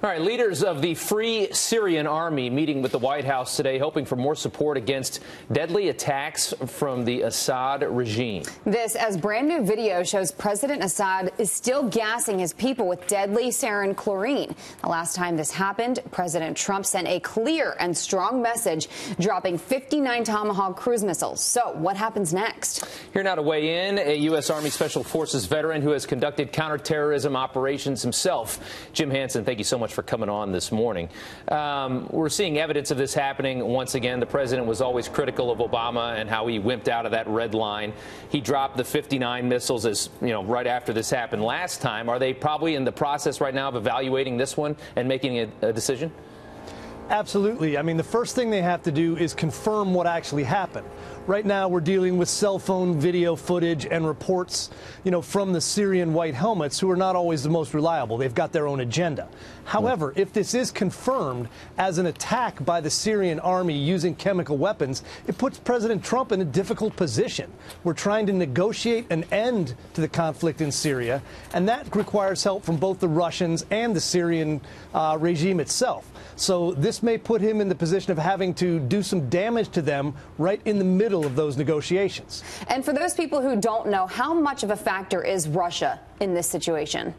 All right, leaders of the Free Syrian Army meeting with the White House today, hoping for more support against deadly attacks from the Assad regime. This as brand new video shows President Assad is still gassing his people with deadly sarin chlorine. The last time this happened, President Trump sent a clear and strong message, dropping 59 Tomahawk cruise missiles. So what happens next? Here now to weigh in, a U.S. Army Special Forces veteran who has conducted counterterrorism operations himself. Jim Hanson, thank you so much for coming on this morning. We're seeing evidence of this happening once again. The president was always critical of Obama and how he wimped out of that red line. He dropped the 59 missiles right after this happened last time. Are they probably in the process right now of evaluating this one and making a decision? Absolutely. I mean, the first thing they have to do is confirm what actually happened. Right now, we're dealing with cell phone video footage and reports, from the Syrian white helmets, who are not always the most reliable. They've got their own agenda. However, if this is confirmed as an attack by the Syrian army using chemical weapons, it puts President Trump in a difficult position. We're trying to negotiate an end to the conflict in Syria, and that requires help from both the Russians and the Syrian regime itself. So this may put him in the position of having to do some damage to them right in the middle of those negotiations. And for those people who don't know, how much of a factor is Russia in this situation?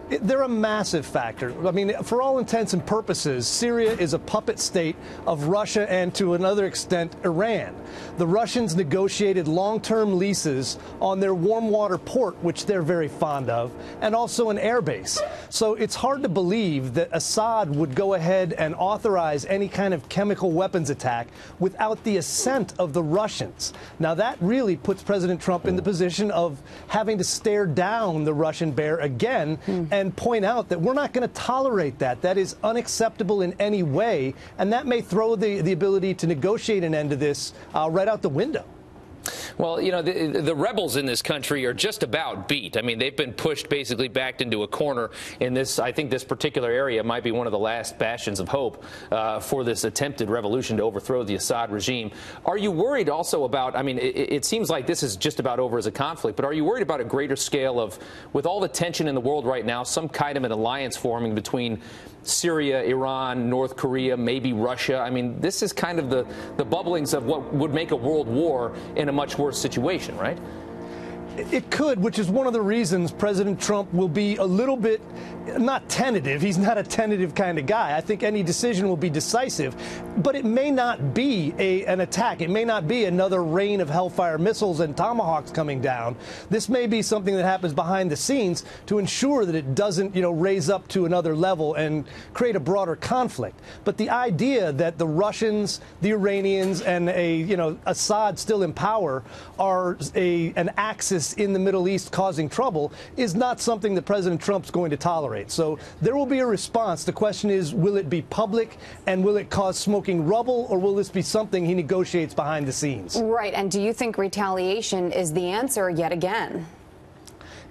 They're a massive factor. I mean, for all intents and purposes, Syria is a puppet state of Russia and, to another extent, Iran. The Russians negotiated long-term leases on their warm water port, which they're very fond of, and also an airbase. So it's hard to believe that Assad would go ahead and authorize any kind of chemical weapons attack without the assent of the Russians. Now, that really puts President Trump in the position of having to stare down the Russian bear again and point out that we're not going to tolerate that. That is unacceptable in any way, and that may throw the ability to negotiate an end to this right out the window. Well, the rebels in this country are just about beat. I mean, they've been pushed basically backed into a corner in this. I think this particular area might be one of the last bastions of hope for this attempted revolution to overthrow the Assad regime. Are you worried also about, I mean, it seems like this is just about over as a conflict, but are you worried about a greater scale of, with all the tension in the world right now, some kind of an alliance forming between Syria, Iran, North Korea, maybe Russia? I mean, this is kind of the bubblings of what would make a world war in a much worse situation, right? It could, which is one of the reasons President Trump will be a little bit, not tentative. He's not a tentative kind of guy. I think any decision will be decisive, but it may not be an attack. It may not be another rain of Hellfire missiles and Tomahawks coming down. This may be something that happens behind the scenes to ensure that it doesn't, raise up to another level and create a broader conflict. But the idea that the Russians, the Iranians, and Assad still in power are an axis in the Middle East causing trouble is not something that President Trump's going to tolerate. So there will be a response. The question is, will it be public and will it cause smoking rubble, or will this be something he negotiates behind the scenes? Right. And do you think retaliation is the answer yet again?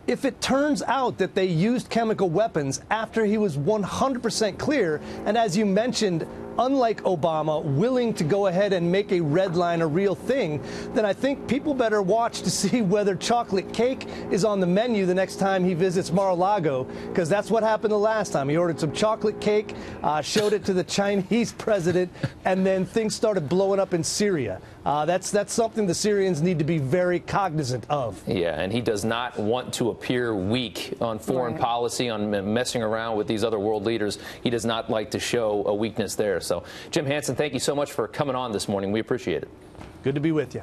If it turns out that they used chemical weapons after he was 100% clear, and as you mentioned, unlike Obama, willing to go ahead and make a red line a real thing, then I think people better watch to see whether chocolate cake is on the menu the next time he visits Mar-a-Lago, because that's what happened the last time. He ordered some chocolate cake, showed it to the Chinese president, and then things started blowing up in Syria. That's something the Syrians need to be very cognizant of. Yeah, and he does not want to appear weak on foreign policy, on messing around with these other world leaders. He does not like to show a weakness there. So, Jim Hanson, thank you so much for coming on this morning. We appreciate it. Good to be with you.